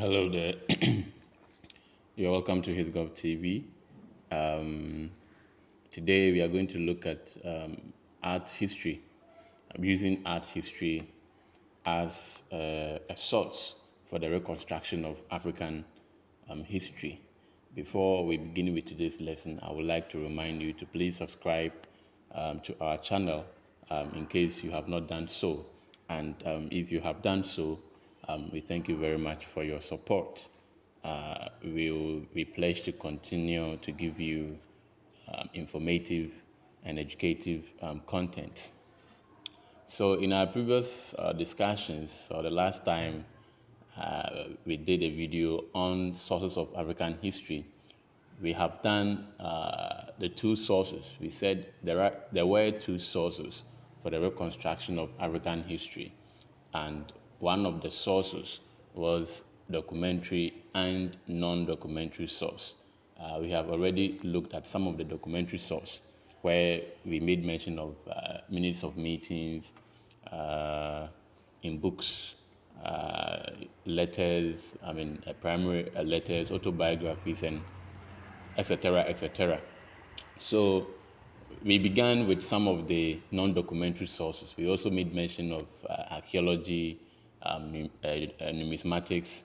Hello there. You're welcome to HisGov TV. Today we are going to look at art history. I'm using art history as a source for the reconstruction of African history. Before we begin with today's lesson, I would like to remind you to please subscribe to our channel in case you have not done so. And if you have done so, we thank you very much for your support. We pledge to continue to give you informative and educative content. So in our previous discussions, or the last time we did a video on sources of African history, we have done the two sources. We said there were two sources for the reconstruction of African history, and one of the sources was documentary and non-documentary source. We have already looked at some of the documentary source where we made mention of minutes of meetings in books, letters, primary letters, autobiographies, and etc., etc. So we began with some of the non-documentary sources. We also made mention of archaeology, numismatics,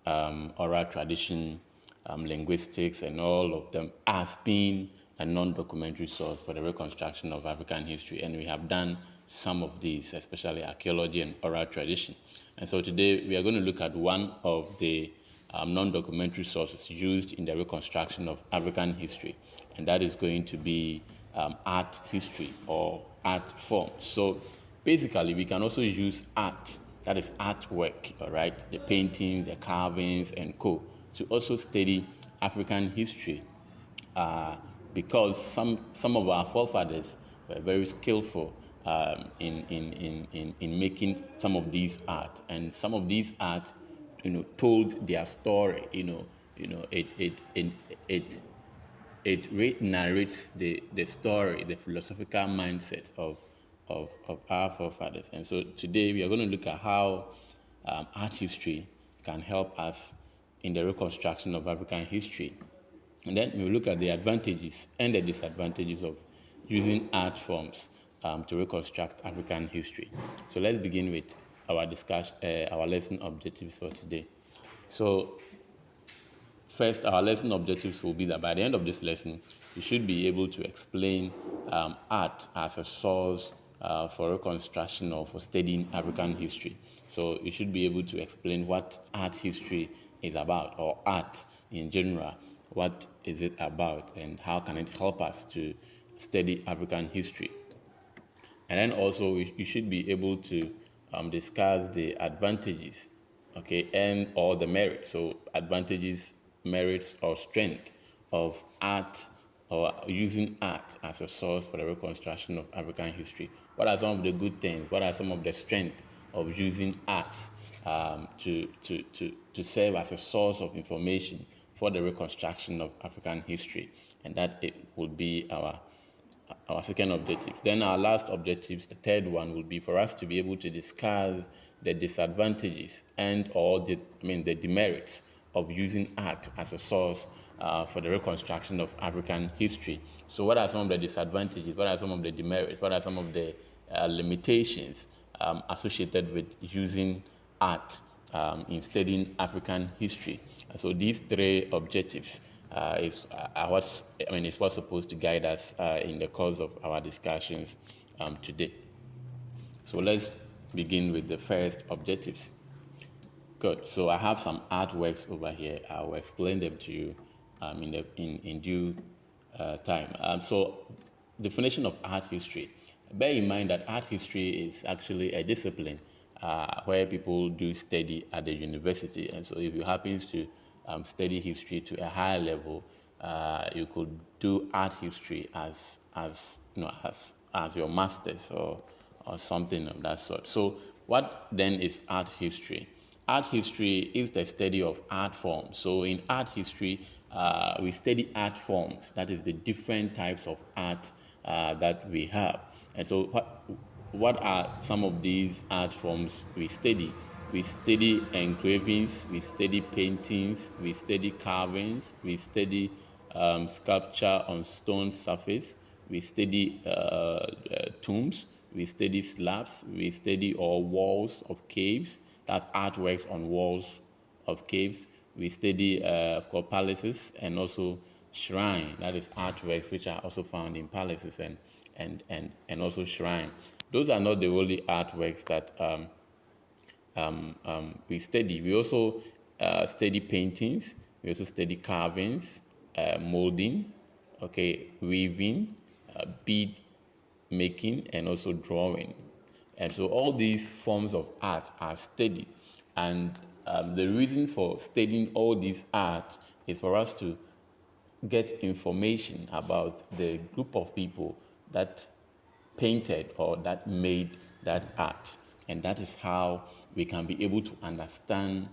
oral tradition, linguistics, and all of them as being a non-documentary source for the reconstruction of African history. And we have done some of these, especially archaeology and oral tradition. And so today we are going to look at one of the non-documentary sources used in the reconstruction of African history, and that is going to be art history or art forms. So basically, we can also use art, that is artwork, all right, the painting, the carvings, and co, to also study African history, because some of our forefathers were very skillful in making some of these art, and some of these art told their story. It narrates the story, the philosophical mindset of our forefathers. And so today we are going to look at how art history can help us in the reconstruction of African history. And then we'll look at the advantages and the disadvantages of using art forms to reconstruct African history. So let's begin with our discussion, our lesson objectives for today. So first, our lesson objectives will be that by the end of this lesson, you should be able to explain art as a source for reconstruction or for studying African history. So you should be able to explain what art history is about, or art in general. What is it about, and how can it help us to study African history? And then also you should be able to discuss the advantages, okay, and or the merits. So advantages, merits, or strength of art, or using art as a source for the reconstruction of African history. What are some of the good things? What are some of the strengths of using art to serve as a source of information for the reconstruction of African history? And that it would be our second objective. Then our last objectives, the third one, will be for us to be able to discuss the disadvantages and or the demerits of using art as a source for the reconstruction of African history. So what are some of the disadvantages? What are some of the demerits? What are some of the limitations associated with using art in studying African history? And so these three objectives is what's supposed to guide us in the course of our discussions today. So let's begin with the first objectives. Good. So I have some artworks over here. I will explain them to you in due time. So definition of art history. Bear in mind that art history is actually a discipline where people do study at the university. And so if you happen to study history to a higher level, you could do art history as your master's or something of that sort. So what then is art history? Art history is the study of art forms. So in art history, we study art forms, that is the different types of art that we have. And so what are some of these art forms we study? We study engravings, we study paintings, we study carvings, we study sculpture on stone surface, we study tombs, we study slabs, we study or walls of caves, that's artworks on walls of caves. We study, of course, palaces and also shrine, that is artworks which are also found in palaces and also shrine. Those are not the only artworks that we study. We also study paintings. We also study carvings, molding, okay, weaving, bead making, and also drawing. And so all these forms of art are studied. And the reason for studying all these art is for us to get information about the group of people that painted or that made that art. And that is how we can be able to understand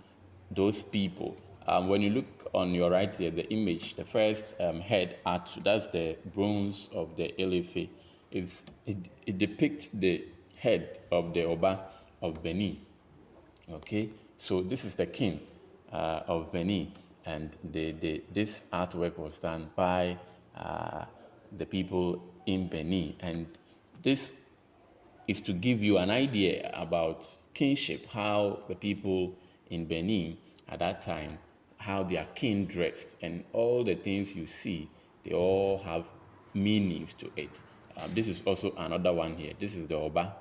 those people. When you look on your right here, the image, the first head art, that's the bronze of the Elefe. It depicts the head of the Oba of Benin. Okay, so this is the king of Benin, and this artwork was done by the people in Benin, and this is to give you an idea about kingship, how the people in Benin at that time, how their king dressed, and all the things you see, they all have meanings to it. This is also another one here. This is the Oba.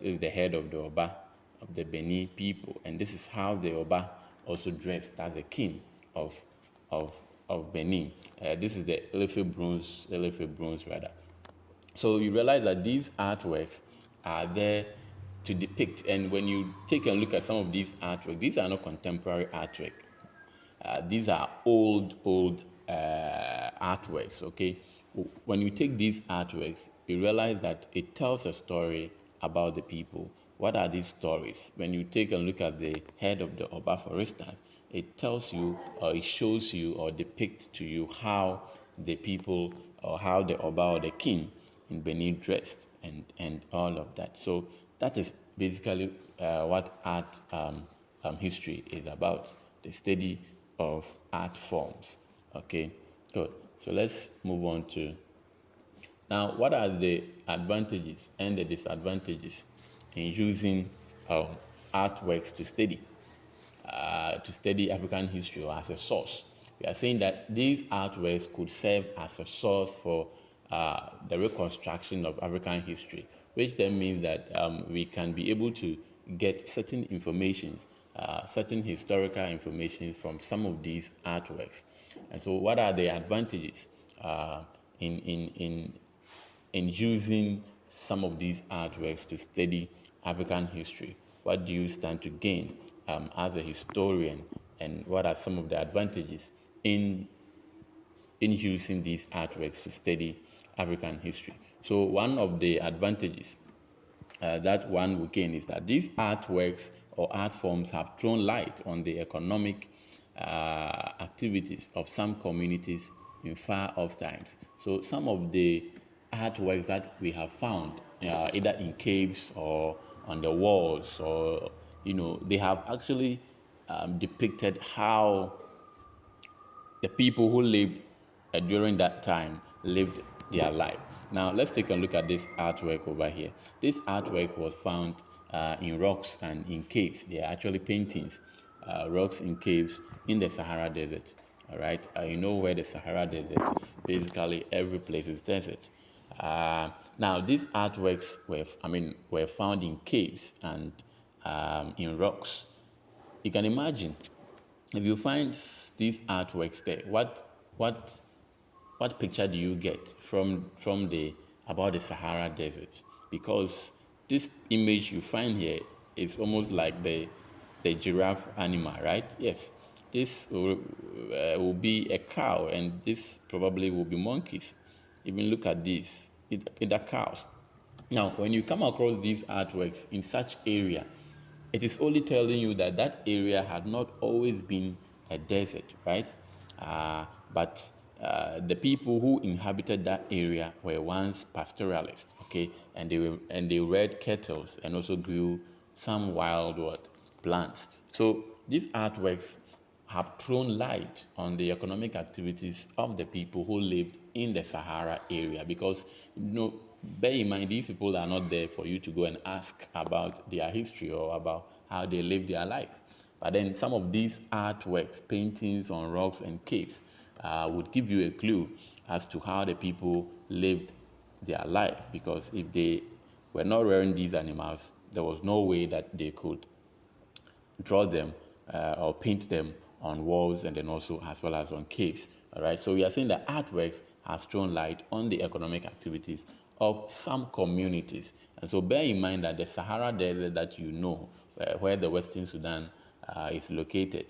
This is the head of the Oba of the Benin people, and this is how the Oba also dressed as the king of of of Benin. This is the Elephant bronze rather. So you realize that these artworks are there to depict, and when you take a look at some of these artworks, these are not contemporary artwork. These are old artworks, okay? When you take these artworks, you realize that it tells a story about the people. What are these stories? When you take a look at the head of the Oba, for instance, it tells you or it shows you or depicts to you how the people or how the Oba or the king in Benin dressed and all of that. So that is basically what art history is about, the study of art forms. Okay, good. So let's move on to now, what are the advantages and the disadvantages in using um, artworks to study African history or as a source? We are saying that these artworks could serve as a source for the reconstruction of African history, which then means that we can be able to get certain information, certain historical information from some of these artworks. And so, what are the advantages in using some of these artworks to study African history? What do you stand to gain as a historian, and what are some of the advantages in using these artworks to study African history? So one of the advantages that one will gain is that these artworks or art forms have thrown light on the economic activities of some communities in far off times. So some of the artworks that we have found, either in caves or on the walls, or they have actually depicted how the people who lived during that time lived their life. Now, let's take a look at this artwork over here. This artwork was found in rocks and in caves. They are actually paintings, rocks in caves in the Sahara Desert. All right, you know where the Sahara Desert is. Basically, every place is desert. Now, these artworks were found in caves and in rocks. You can imagine if you find these artworks there, what picture do you get from the about the Sahara Desert? Because this image you find here is almost like the giraffe animal, right? Yes, this will be a cow, and this probably will be monkeys. Even look at this, it are cows. Now, when you come across these artworks in such area, it is only telling you that that area had not always been a desert, right? But the people who inhabited that area were once pastoralists, okay, and they reared cattle and also grew some wild what plants. So these artworks have thrown light on the economic activities of the people who lived in the Sahara area because, bear in mind, these people are not there for you to go and ask about their history or about how they live their life. But then some of these artworks, paintings on rocks and caves, would give you a clue as to how the people lived their life, because if they were not rearing these animals, there was no way that they could draw them or paint them on walls and then also as well as on caves. All right. So we are saying that artworks have thrown light on the economic activities of some communities. And so bear in mind that the Sahara Desert that where the Western Sudan is located,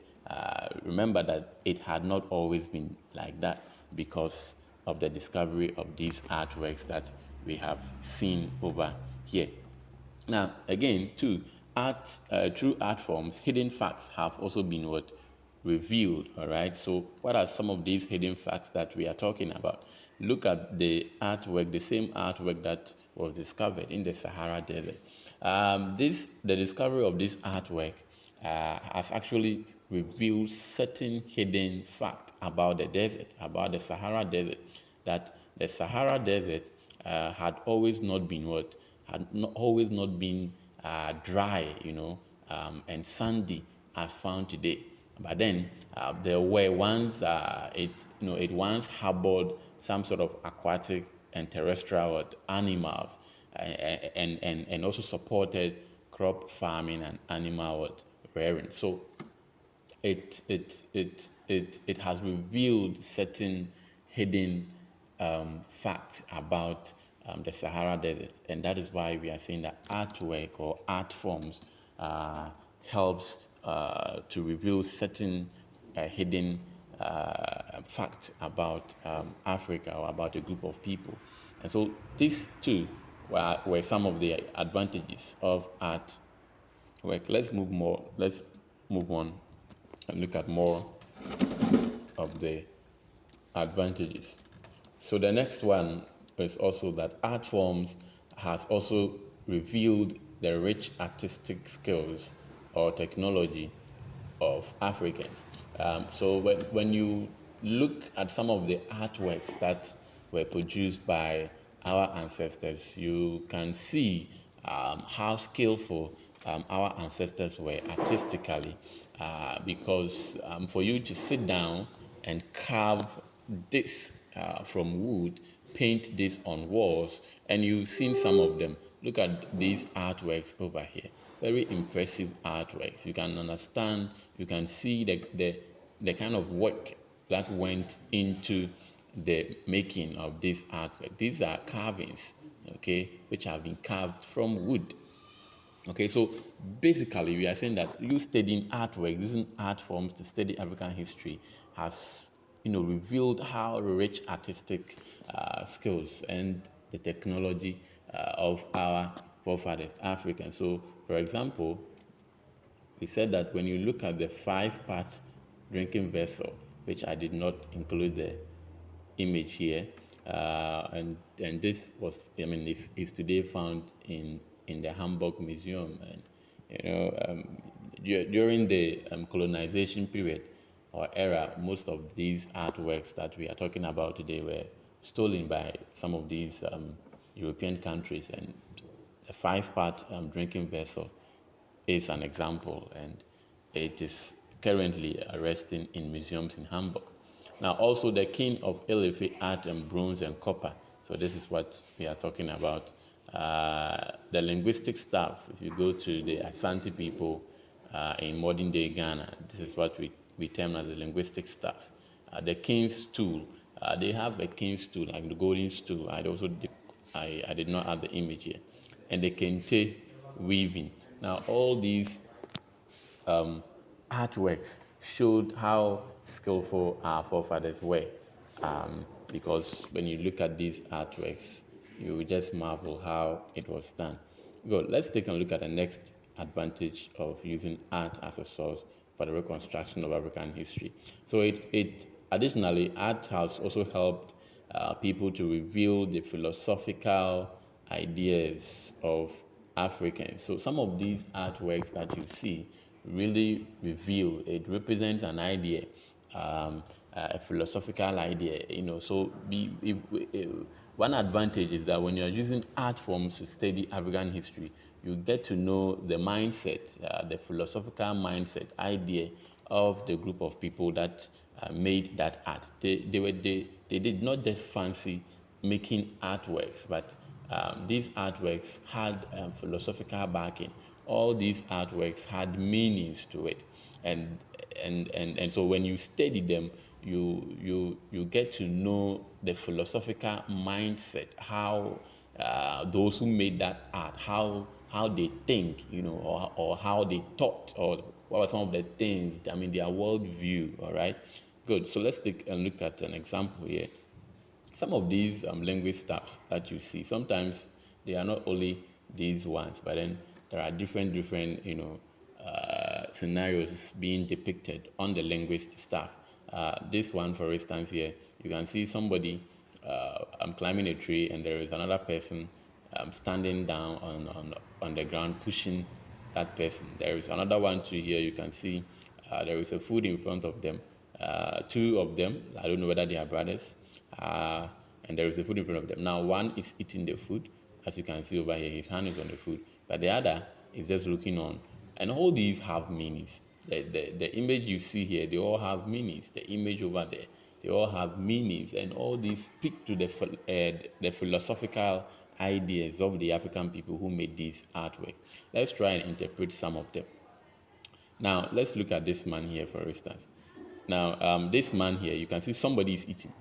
remember that it had not always been like that because of the discovery of these artworks that we have seen over here. Now, again, too, through art forms, hidden facts have also been revealed. All right. So, what are some of these hidden facts that we are talking about? Look at the artwork, the same artwork that was discovered in the Sahara Desert. The discovery of this artwork has actually revealed certain hidden fact about the desert, about the Sahara Desert, that the Sahara Desert had always not been always not been dry, and sandy as found today. But then there were once it once harbored some sort of aquatic and terrestrial animals, and also supported crop farming and animal rearing. So it has revealed certain hidden fact about the Sahara Desert, and that is why we are saying that artwork or art forms helps to reveal certain hidden fact about Africa or about a group of people. And so these two were some of the advantages of art work. Let's move on and look at more of the advantages. So the next one is also that art forms has also revealed the rich artistic skills or technology of Africans. So when you look at some of the artworks that were produced by our ancestors, you can see how skillful our ancestors were artistically, because for you to sit down and carve this from wood, paint this on walls, and you've seen some of them. Look at these artworks over here. Very impressive artworks. You can understand, you can see the kind of work that went into the making of this artwork. These are carvings, okay, which have been carved from wood. Okay, so basically, we are saying that you studying artwork, using art forms to study African history, has revealed how rich artistic skills and the technology of our forefathers, Africans. So, for example, he said that when you look at the 5-part drinking vessel, which I did not include the image here, and this was, is today found in the Hamburg Museum, and during the colonization period or era, most of these artworks that we are talking about today were stolen by some of these European countries, and the 5-part drinking vessel is an example, and it is currently resting in museums in Hamburg. Now, also the king of Elife art and bronze and copper. So this is what we are talking about. The linguistic staff, if you go to the Asante people in modern day Ghana, this is what we term as the linguistic staff. The king's stool, they have a king's stool, like the golden stool. I did not add the image here. And the kente weaving. Now, all these artworks showed how skillful our forefathers were. Because when you look at these artworks, you will just marvel how it was done. Good. Let's take a look at the next advantage of using art as a source for the reconstruction of African history. So it additionally, art has also helped people to reveal the philosophical ideas of Africans. So some of these artworks that you see really reveal, it represents an idea, a philosophical idea, So one advantage is that when you're using art forms to study African history, you get to know the mindset, the philosophical mindset, idea of the group of people that made that art. They did not just fancy making artworks, but these artworks had philosophical backing. All these artworks had meanings to it, and and so when you study them, you get to know the philosophical mindset, how those who made that art, how they think, or how they thought, or what were some of the things. I mean, their worldview. All right, good. So let's take a look at an example here. Some of these language stuffs that you see, sometimes they are not only these ones, but then there are different scenarios being depicted on the language stuff. This one, for instance, here you can see somebody climbing a tree, and there is another person standing down on the ground pushing that person. There is another one too here. You can see there is a food in front of them. Two of them, I don't know whether they are brothers, and there is a food in front of them. Now, one is eating the food, as you can see over here. His hand is on the food, but the other is just looking on. And all these have meanings. The image you see here, they all have meanings. The image over there, they all have meanings, and all these speak to the philosophical ideas of the African people who made these artworks. Let's try and interpret some of them. Now, let's look at this man here, for instance. Now, this man here, you can see somebody is eating.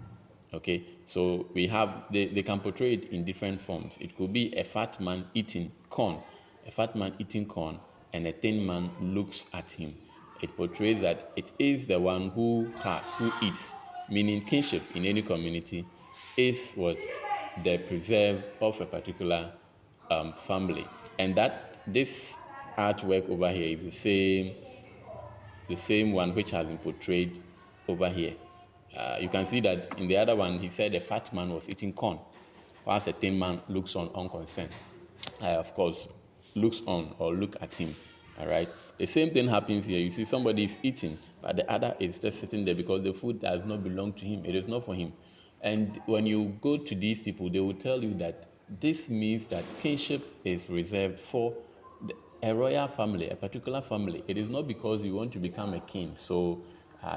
Okay, so they can portray it in different forms. It could be a fat man eating corn, and a thin man looks at him. It portrays that it is the one who eats, meaning kinship in any community is what the preserve of a particular family, and that this artwork over here is the same one which has been portrayed over here. You can see that in the other one, he said the fat man was eating corn, whilst the thin man looks on unconcerned. Of course, looks on or look at him. All right. The same thing happens here. You see somebody is eating, but the other is just sitting there because the food does not belong to him. It is not for him. And when you go to these people, they will tell you that this means that kinship is reserved for a royal family, a particular family. It is not because you want to become a king, so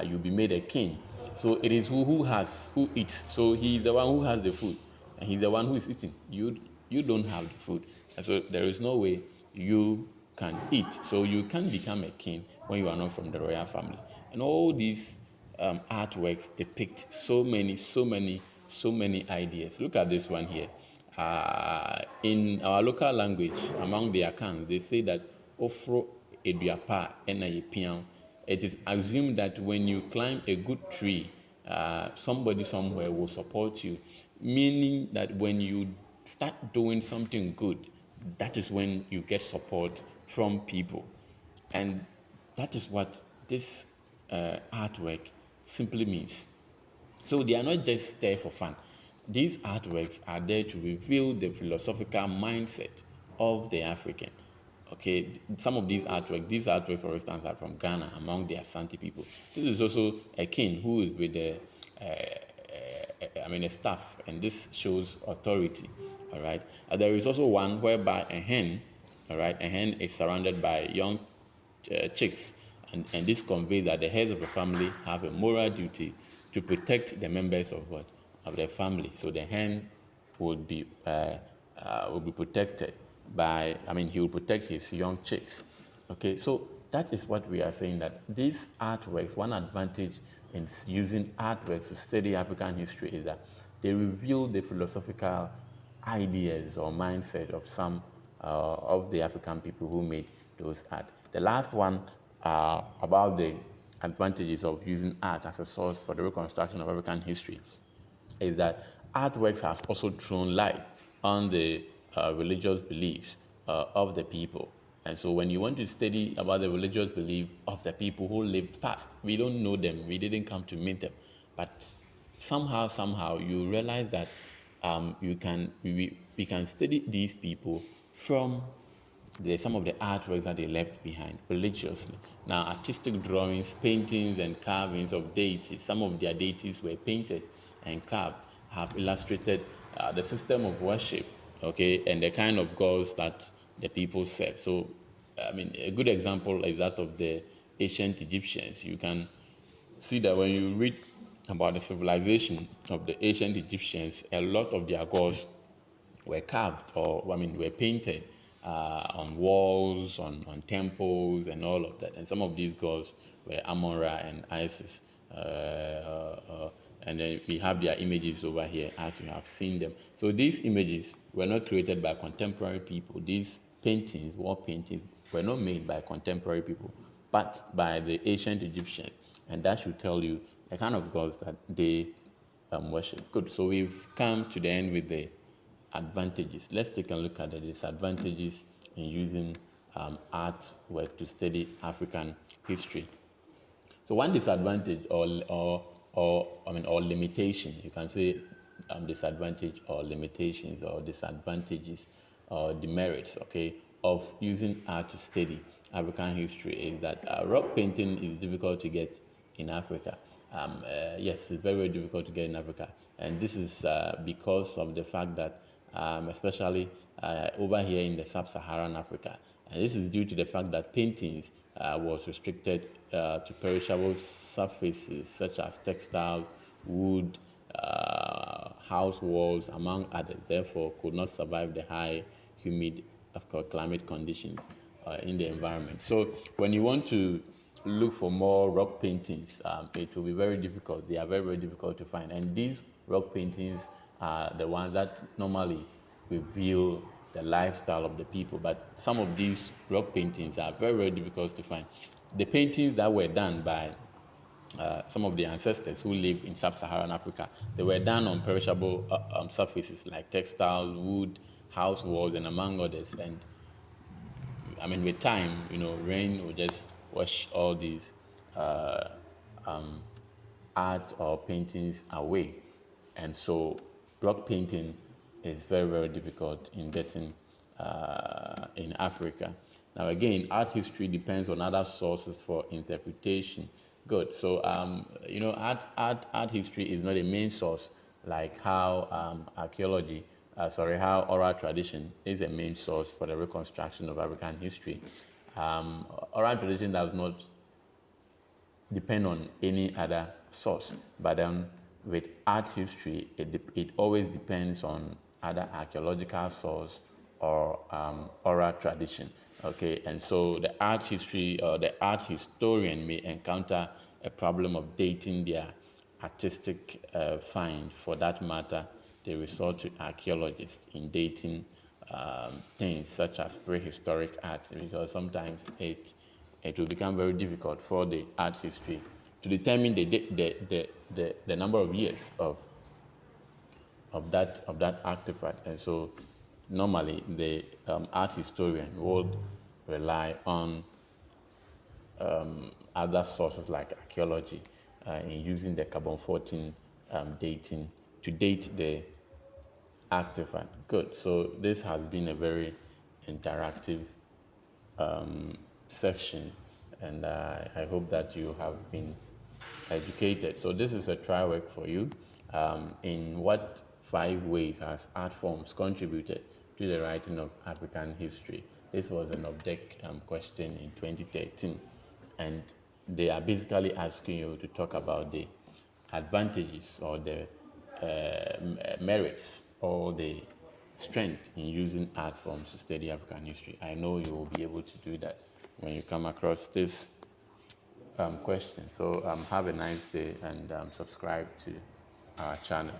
you'll be made a king. So it is who eats. So he is the one who has the food, and he's the one who is eating. You don't have the food, and so there is no way you can eat. So you can't become a king when you are not from the royal family. And all these artworks depict so many ideas. Look at this one here. In our local language, among the accounts, they say that ofro eduapa ena yepian. It is assumed that when you climb a good tree, somebody somewhere will support you, meaning that when you start doing something good, that is when you get support from people. And that is what this artwork simply means. So they are not just there for fun. These artworks are there to reveal the philosophical mindset of the African. Okay, some of these artworks, for instance, are from Ghana, among the Asante people. This is also a king who is with a staff, and this shows authority. All right. There is also one whereby a hen, all right, a hen is surrounded by young chicks, and this conveys that the heads of the family have a moral duty to protect the members of their family. So the hen would be protected by, he will protect his young chicks. Okay, so that is what we are saying, that these artworks, one advantage in using artworks to study African history is that they reveal the philosophical ideas or mindset of some of the African people who made those art. The last one about the advantages of using art as a source for the reconstruction of African history is that artworks have also thrown light on the religious beliefs of the people. And so when you want to study about the religious belief of the people who lived past, we don't know them, we didn't come to meet them, but somehow you realize that we can study these people from there's some of the artworks that they left behind religiously. Now, artistic drawings, paintings, and carvings of deities, some of their deities were painted and carved, have illustrated the system of worship, okay, and the kind of gods that the people serve. So, I mean, a good example is that of the ancient Egyptians. You can see that when you read about the civilization of the ancient Egyptians, a lot of their gods were carved or, I mean, were painted on walls, on temples, and all of that. And some of these gods were Amon-Ra and Isis. And then we have their images over here as you have seen them. So these images were not created by contemporary people. These paintings, wall paintings, were not made by contemporary people, but by the ancient Egyptians. And that should tell you the kind of gods that they worship. Good. So we've come to the end with the advantages. Let's take a look at the disadvantages in using artwork to study African history. So one disadvantage or limitation, you can say disadvantage or limitations or disadvantages or demerits, okay, of using art to study African history is that rock painting is difficult to get in Africa. Yes, it's very, very difficult to get in Africa. And this is because of the fact that, especially over here in the sub-Saharan Africa, and this is due to the fact that paintings was restricted to perishable surfaces such as textiles, wood, house walls, among others, therefore could not survive the high, humid, of course, climate conditions in the environment. So when you want to look for more rock paintings, it will be very difficult. They are very, very difficult to find. And these rock paintings are the ones that normally reveal the lifestyle of the people. But some of these rock paintings are very, very difficult to find. The paintings that were done by some of the ancestors who live in sub-Saharan Africa, they were done on perishable surfaces like textiles, wood, house walls, and among others. And I mean, with time, rain will just wash all these art or paintings away. And so block painting is very, very difficult in getting in Africa. Now, again, art history depends on other sources for interpretation. Good. So, art history is not a main source like how how oral tradition is a main source for the reconstruction of African history. Oral tradition does not depend on any other source, but with art history, it always depends on either archaeological source or oral tradition. Okay, and so the art history or the art historian may encounter a problem of dating their artistic find. For that matter, they resort to archaeologists in dating things such as prehistoric art, because sometimes it will become very difficult for the art history to determine the number of years of that artifact. And so normally the art historian would rely on other sources like archaeology in using the carbon-14 dating to date the artifact. Good. So this has been a very interactive section, and I hope that you have been educated. So this is a trial work for you. In what 5 ways has art forms contributed to the writing of African history? This was an object question in 2013, and they are basically asking you to talk about the advantages or the merits or the strength in using art forms to study African history. I know you will be able to do that when you come across this question. So have a nice day and subscribe to our channel.